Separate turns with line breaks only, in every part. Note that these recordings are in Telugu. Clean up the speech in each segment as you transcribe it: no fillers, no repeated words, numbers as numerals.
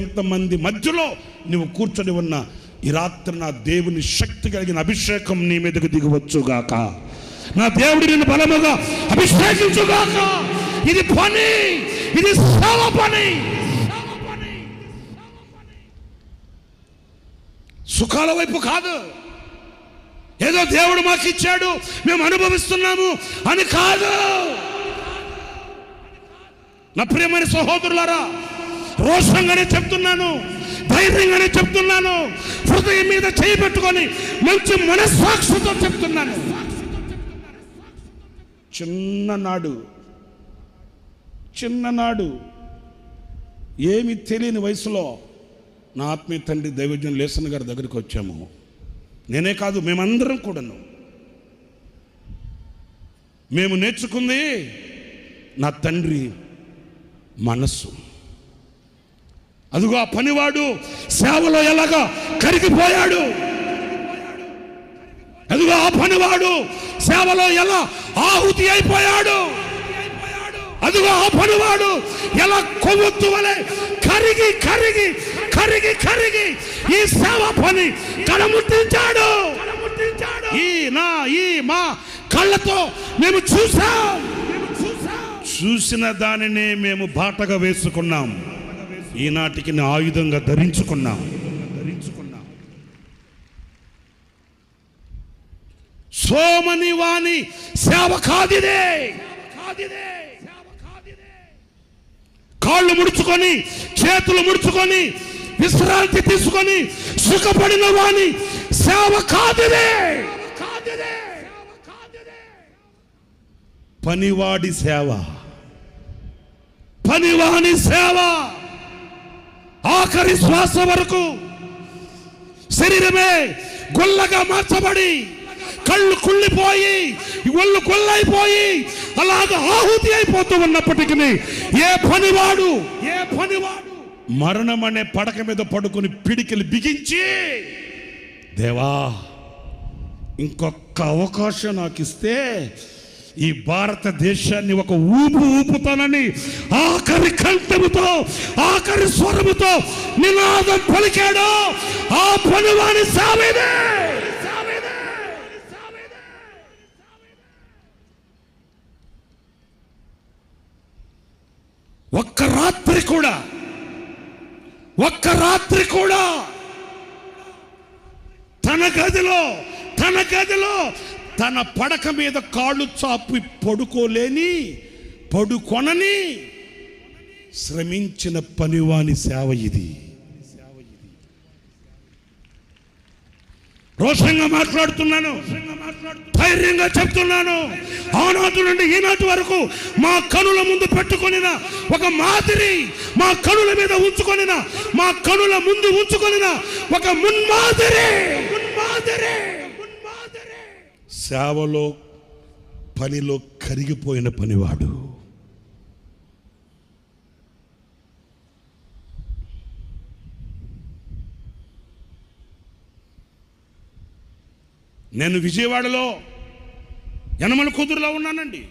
ఎంతమంది మధ్యలో నువ్వు కూర్చొని ఉన్నా ఈ రాత్రి నా దేవుని శక్తి కలిగిన అభిషేకం నీ మీదకు దిగవచ్చుగాక. నా దేవుడు నిన్ను బలముగా అభిషేకించుగాక. ఇది పని, ఇది సేవ పని. సుఖాల వైపు కాదు, ఏదో దేవుడు మాకు ఇచ్చాడు మేము అనుభవిస్తున్నాము అని కాదు. నా ప్రియమైన సహోదరులారా, రోషంగానే చెప్తున్నాను, ధైర్యంగానే చెప్తున్నాను, హృదయం మీద చేయి పెట్టుకొని మంచి మనస్సాక్షితో చెప్తున్నాను. చిన్ననాడు ఏమి తెలియని వయసులో నా ఆత్మీయ తండ్రి దైవజ్ఞులు లేసన్ గారి దగ్గరికి వచ్చాము. నేనే కాదు, మేమందరం కూడాను. మేము నేర్చుకుంది నా తండ్రి మనస్సు. అదిగో ఆ పనివాడు సేవలో ఎలాగా కరిగిపోయాడు, అదిగో ఆ పనివాడు సేవలో ఎలా ఆహుతి అయిపోయాడు, అదిగో ఆ పనివాడు ఎలా కొవ్వొత్తు వలె కరిగి కరిగి కరిగి కరిగి ఈ సేవ పని కడముట్టించాడు. ఈ మా కళ్ళతో మేము చూసిన దానినే మేము బాటగా వేసుకున్నాం. ఈనాటికి ఆయుధంగా ధరించుకున్నాం. సోమని వాణి సేవ కాదిదే. కాళ్ళు ముడుచుకొని చేతులు ముడుచుకొని విశ్రాంతి తీసుకొని సుఖపడిన వాణి సేవ కాదిదే. పనివాడి సేవ, పనివాని సేవ ఆఖరి శ్వాస వరకు శరీరమే గొల్లగా మార్చబడి కళ్ళు కుళ్ళిపోయి ఒళ్ళు గొల్లైపోయి అలాగ ఆహుతి అయిపోతూ ఉన్నప్పటికీ ఏ పనివాడు మరణం అనే పడక మీద పడుకుని పిడికిలు బిగించి, దేవా ఇంకొక అవకాశం నాకు ఇస్తే ఈ భారతదేశాన్ని ఒక ఊపుతానని ఆఖరి కంఠముతో ఆఖరి స్వరముతో నినాదం పలికాడు. ఆ పనివాని సేవే. ఒక్క రాత్రి కూడా తన గదిలో తన పడక మీద కాళ్ళు చాపి పడుకొనని శ్రమించిన పనివాని సేవ ఇది. రోషంగా మాట్లాడుతున్నాను, ధైర్యంగా చెప్తున్నాను. ఆనాటి నుండి ఈనాటి వరకు మా కనుల ముందు పెట్టుకొనిన ఒక మాదిరి, మా కనుల మీద ఉంచుకొనిన, మా కనుల ముందు ఉంచుకొనిన ఒక మున్మాదిరి. సేవలో పనిలో కరిగిపోయిన పనివాడు. నేను విజయవాడలో యనమల కుదురులో ఉన్నానండి.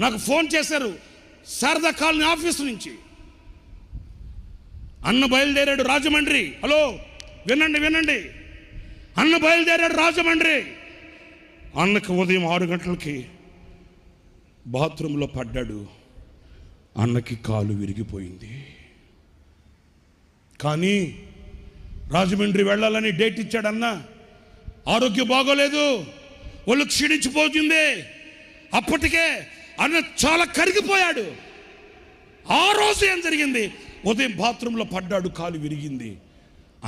నాకు ఫోన్ చేశారు శారదా కాలనీ ఆఫీస్ నుంచి. అన్న బయలుదేరాడు రాజమండ్రి. హలో, వినండి. అన్న బయలుదేరాడు రాజమండ్రి. అన్నకు ఉదయం 6 గంటలకి బాత్రూంలో పడ్డాడు. అన్నకి కాలు విరిగిపోయింది. కానీ రాజమండ్రి వెళ్ళాలని డేట్ ఇచ్చాడు అన్న. ఆరోగ్యం బాగోలేదు, ఒళ్ళు క్షీణించిపోతుంది. అప్పటికే అన్న చాలా కరిగిపోయాడు. ఆ రోజు ఏం జరిగింది? ఉదయం బాత్రూంలో పడ్డాడు, కాలు విరిగింది.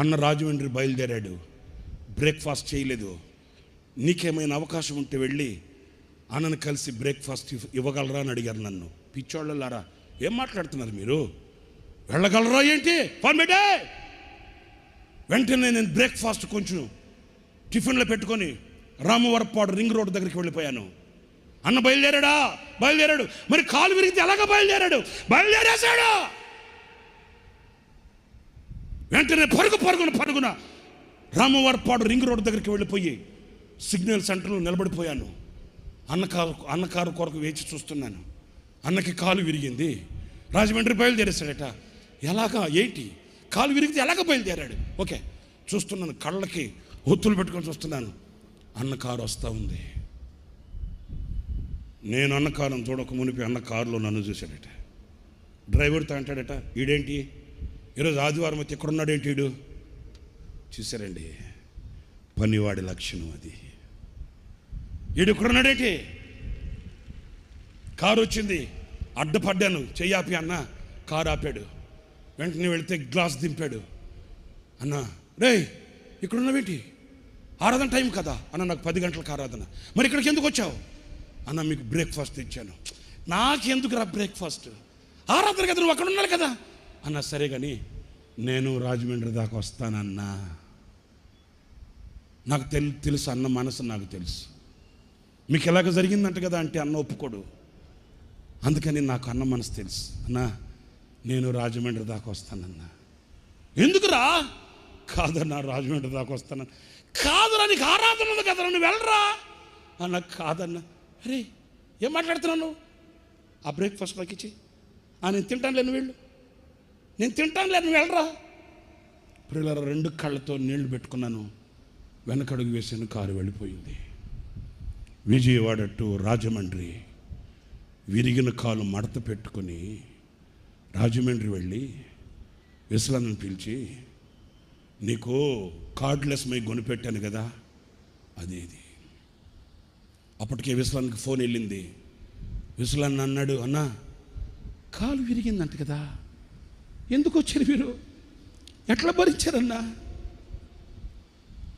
అన్న రాజమండ్రి బయలుదేరాడు, బ్రేక్ఫాస్ట్ చేయలేదు. నీకేమైనా అవకాశం ఉంటే వెళ్ళి అన్నను కలిసి బ్రేక్ఫాస్ట్ ఇవ్వగలరా అని అడిగారు నన్ను. పిచ్చోళ్ళలారా, ఏం మాట్లాడుతున్నారు మీరు? వెళ్ళగలరా ఏంటి? ఫోన్ పెట్టే. వెంటనే నేను బ్రేక్ఫాస్ట్ కొంచెం టిఫిన్లో పెట్టుకొని రామవరపాడు రింగ్ రోడ్ దగ్గరికి వెళ్ళిపోయాను. అన్న బయలుదేరాడు. మరి కాలు విరిగితే ఎలాగ బయలుదేరేశాడు. వెంటనే పరుగున రామవరపాడు రింగ్ రోడ్ దగ్గరికి వెళ్ళిపోయి సిగ్నల్ సెంటర్లో నిలబడిపోయాను. అన్న కారు కొరకు వేచి చూస్తున్నాను. అన్నకి కాలు విరిగింది. రాజమండ్రి బయలుదేరేశాడట. ఎలాగా ఏంటి, కాలు విరిగితే ఎలాగ బయలుదేరాడు? ఓకే, చూస్తున్నాను, కళ్ళకి ఒత్తులు పెట్టుకొని చూస్తున్నాను. అన్న కారు వస్తూ ఉంది. నేను అన్న కారును చూడక మునిపి అన్న కారులో నన్ను చూశాడట. డ్రైవర్తో అంటాడట, ఈడేంటి ఈరోజు ఆదివారం వచ్చి ఎక్కడున్నాడేంటి వీడు? చూశారండి, పనివాడి లక్షణం అది. వీడు ఎక్కడున్నాడేంటి? కారు వచ్చింది, అడ్డపడ్డాను, చెయ్యాపి అన్న. కారు ఆపాడు. వెంటనే వెళితే గ్లాస్ దింపాడు. అన్న, రే ఇక్కడున్నావేంటి? ఆరాధన టైం కదా అన్న. నాకు 10 గంటలకు ఆరాధన. మరి ఇక్కడికి ఎందుకు వచ్చావు? అన్న, మీకు బ్రేక్ఫాస్ట్ ఇచ్చాను. నాకెందుకు రా బ్రేక్ఫాస్ట్? ఆరాధన కదా, నువ్వు అక్కడ ఉండాలి కదా అన్న. సరే కానీ నేను రాజమండ్రి దాకా వస్తానన్నా. నాకు తెలుసు అన్న మనసు, నాకు తెలుసు. మీకు ఎలాగ జరిగిందంట కదా అంటే అన్న ఒప్పుకోడు. అందుకని నాకు అన్న మనసు తెలుసు. అన్నా, నేను రాజమండ్రి దాకా వస్తానన్నా. ఎందుకురా? కాదన్నా, రాజమండ్రి దాకా వస్తానన్నా. కాదురా, నీకు ఆరాధన ఉంది కదరా, నువ్వు వెళ్ళరా అన్న. కాదన్నా. అరే ఏం మాట్లాడుతున్నావు? ఆ బ్రేక్ఫాస్ట్ నాకు ఇచ్చి. నేను తింటానులే, నువ్వు వెళ్ళు. నేను తింటానులే, నువ్వు వెళ్ళరా. పిల్లల 2 కళ్ళతో నీళ్లు పెట్టుకున్నాను. వెనకడుగు వేసాను, కారు వెళ్ళిపోయింది. విజయవాడ టు రాజమండ్రి విరిగిన కాలు మడత పెట్టుకొని రాజమండ్రి వెళ్ళి విశ్వనాథ్ని పిలిచి, నీకు కార్డ్లెస్ మై కొనిపెట్టాను కదా, అది ఇది. అప్పటికే విశ్వనాథ్కి ఫోన్ వెళ్ళింది. విశ్వనాథ్ అన్నాడు, అన్నా కాలు విరిగిందంట కదా, ఎందుకు వచ్చారు మీరు? ఎట్లా భరించారన్నా?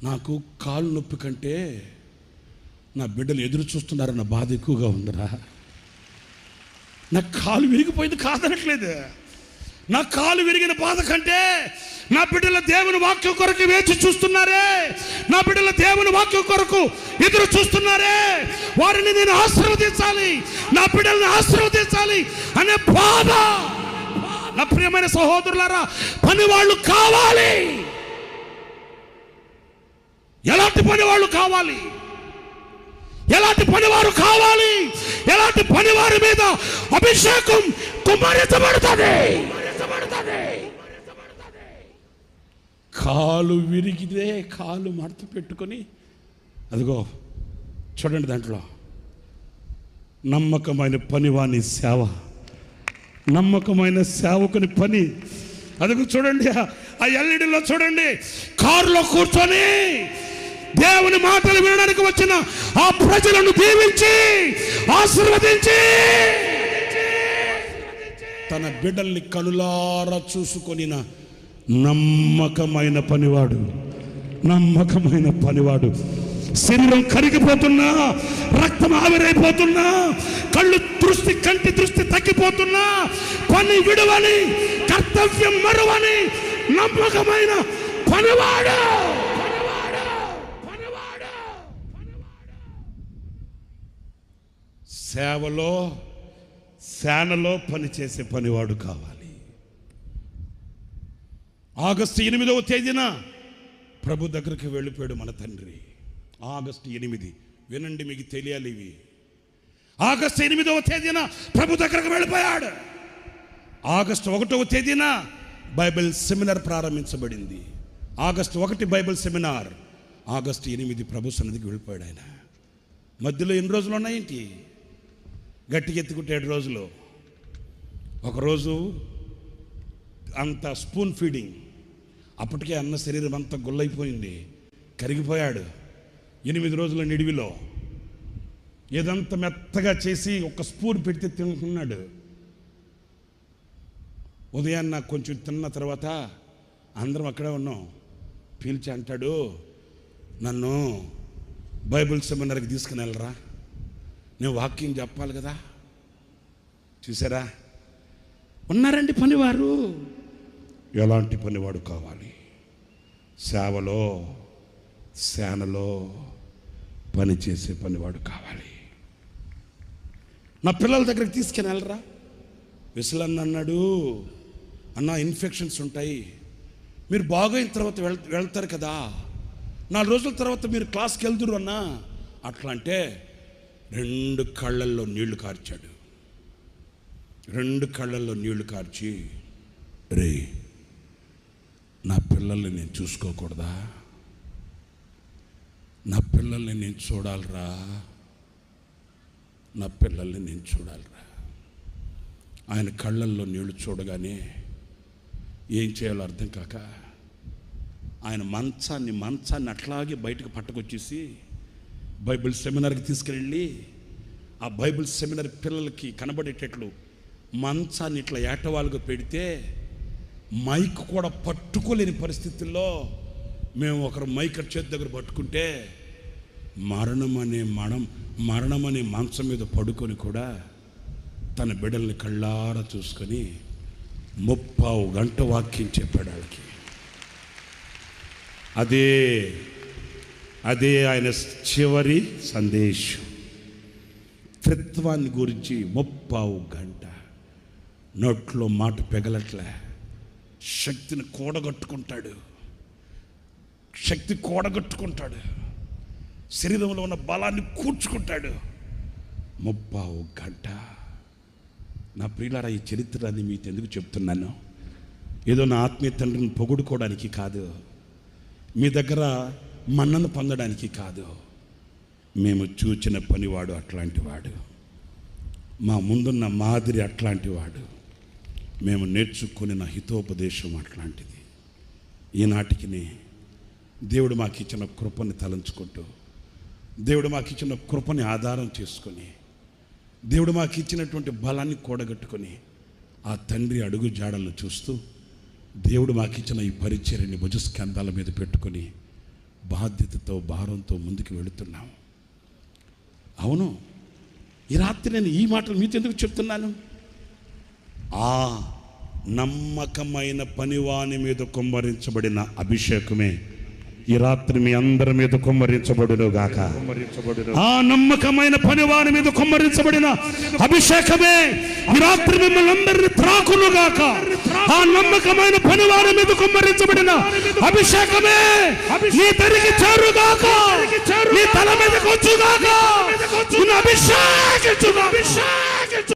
నాకు కాలు నొప్పి కంటే నా బిడ్డలు ఎదురు చూస్తున్నారన్న బాధ ఎక్కువగా ఉందిరా. నా కాలు విరిగిపోయింది కాదనట్లేదు. నా కాలు విరిగిన బాధ కంటే నా బిడ్డల దేవుని వాక్యం కొరకు వేచి చూస్తున్నారే, నా బిడ్డల దేవుని వాక్యం కొరకు ఎదురు చూస్తున్నారే, వారిని నేను ఆశీర్వదించాలి, నా బిడ్డల్ని ఆశీర్వదించాలి అనే బాధ. నా ప్రియమైన సహోదరులారా, పనివాళ్ళు కావాలి. ఎలాంటి పనివాళ్ళు కావాలి? ఎలాంటి పనివారు కావాలి? ఎలాంటి పనివారి మీద అభిషేకం కుమ్మరించబడుతుంది? కాలు విరిగితే కాలు మడత పెట్టుకొని, అదిగో చూడండి, దాంట్లో నమ్మకమైన పనివాని సేవ, నమ్మకమైన సేవకుని పని. అదిగో చూడండి, ఆ ఎల్ఈడిలో చూడండి, కారులో కూర్చొని దేవుని మాటలు వినడానికి వచ్చిన ఆ ప్రజలను దీవించి ఆశీర్వదించి తన బిడ్డల్ని కనులారా చూసుకొనిన నమ్మకమైన పనివాడు, నమ్మకమైన పనివాడు. శరీరం కరిగిపోతున్నా, రక్తం ఆవిరైపోతున్నా, కంటి దృష్టి తగ్గిపోతున్నా, పని విడువని, కర్తవ్యం మరువని నమ్మకమైన పనివాడు. సేవలో సేనలో పనిచేసే పనివాడు కావాలి. ఆగస్టు 8వ తేదీన ప్రభు దగ్గరికి వెళ్ళిపోయాడు మన తండ్రి. ఆగస్టు 8, వినండి, మీకు తెలియాలి ఇవి. ఆగస్టు 8వ తేదీన ప్రభు దగ్గరకు వెళ్ళిపోయాడు. ఆగస్టు 1వ తేదీన బైబిల్ సెమినార్ ప్రారంభించబడింది. ఆగస్టు 1 బైబిల్ సెమినార్, ఆగస్టు 8 ప్రభు సన్నిధికి వెళ్ళిపోయాడు ఆయన. మధ్యలో ఎన్ని రోజులు ఉన్నాయేంటి? గట్టిగా ఎత్తుకుంటే 7 రోజులు. ఒకరోజు అంత స్పూన్ ఫీడింగ్, అప్పటికే అన్న శరీరం అంతా గుల్లైపోయింది, కరిగిపోయాడు. 8 రోజుల నిడివిలో ఏదంతా మెత్తగా చేసి ఒక స్పూన్ పెడితే తింటున్నాడు. ఉదయాన్న కొంచెం తిన్న తర్వాత అందరం అక్కడే ఉన్నాం. పిలిచి అంటాడు, నన్ను బైబిల్ సెమినార్కి తీసుకుని వెళ్ళరా, నేను వాక్యం చెప్పాలి కదా. చూసారా, ఉన్నారండి పనివారు. ఎలాంటి పనివాడు కావాలి? సేవలో సేనలో పనిచేసే పనివాడు కావాలి. నా పిల్లల దగ్గరికి తీసుకుని వెళ్ళరా. విసలన్న అన్నాడు, అన్న ఇన్ఫెక్షన్స్ ఉంటాయి, మీరు బాగైన తర్వాత వెళ్తారు కదా, 4 రోజుల తర్వాత మీరు క్లాస్కి వెళ్తురు అన్నా. అట్లా అంటే 2 కళ్ళల్లో నీళ్లు కార్చాడు. 2 కళ్ళల్లో నీళ్లు కార్చి, రే, నా పిల్లల్ని నేను చూసుకోకూడదా? నా పిల్లల్ని నేను చూడాలిరా, నా పిల్లల్ని నేను చూడాలిరా. ఆయన కళ్ళల్లో నీళ్లు చూడగానే ఏం చేయాలో అర్థం కాక ఆయన మంచాన్ని అట్లాగే బయటకు పట్టుకొచ్చేసి బైబిల్ సెమినార్కి తీసుకెళ్ళి ఆ బైబిల్ సెమినార్ పిల్లలకి కనబడేటట్లు మంచాన్ని ఇట్లా ఏటవాలుగా పెడితే మైక్ కూడా పట్టుకోలేని పరిస్థితుల్లో మేము ఒకరు మైక్ చేతి దగ్గర పట్టుకుంటే మరణం అనే మంచం మీద పడుకొని కూడా తన బిడ్డల్ని కళ్ళారా చూసుకొని 30 గంట వాక్యం చెప్పాడు వాళ్ళకి. అదే ఆయన చివరి సందేశం. త్రిత్వాన్ని గురించి 30 గంట నోట్లో మాట పెగలట్లే. శక్తి కూడగట్టుకుంటాడు, శరీరంలో ఉన్న బలాన్ని కూర్చుకుంటాడు. 30 గంట. నా ప్రియులారా, ఈ చరిత్రని మీకు ఎందుకు చెప్తున్నాను? ఏదో నా ఆత్మీయ తండ్రిని పొగుడుకోవడానికి కాదు, మీ దగ్గర మన్నను పొందడానికి కాదు. మేము చూచిన పనివాడు అట్లాంటి వాడు, మా ముందున్న మాదిరి అట్లాంటి వాడు, మేము నేర్చుకున్న హితోపదేశం అట్లాంటిది. ఈనాటికి దేవుడు మాకు ఇచ్చిన కృపని తలంచుకుంటూ, దేవుడు మాకు ఇచ్చిన కృపని ఆధారం చేసుకొని, దేవుడు మాకు ఇచ్చినటువంటి బలాన్ని కూడగట్టుకొని ఆ తండ్రి అడుగు జాడలను చూస్తూ దేవుడు మాకు ఇచ్చిన ఈ పరిచర్యని భుజస్కంధాల మీద పెట్టుకొని బాధ్యతతో భారంతో ముందుకు వెళుతున్నాం. అవును, ఈ రాత్రి నేను ఈ మాటలు మీతో ఎందుకు చెప్తున్నాను? ఆ నమ్మకమైన పనివాని మీద కుమ్మరించబడిన అభిషేకమే ఈ రాత్రి మీ అందరి మీద కుమ్మరించబడును గాక. ఆ నమ్మకమైన పనివాని మీద కుమ్మరించబడిన అభిషేకమే ఈ రాత్రి మిమ్మల్ని అందరినీ త్రాకును గాక. ఆ నమ్మకమైన పనివాని మీద కుమ్మరించబడిన అభిషేకమే నీ తరికి చేరుగాక, నీ తల మీదకి వచ్చుగాక, అభిషేకించుగాక.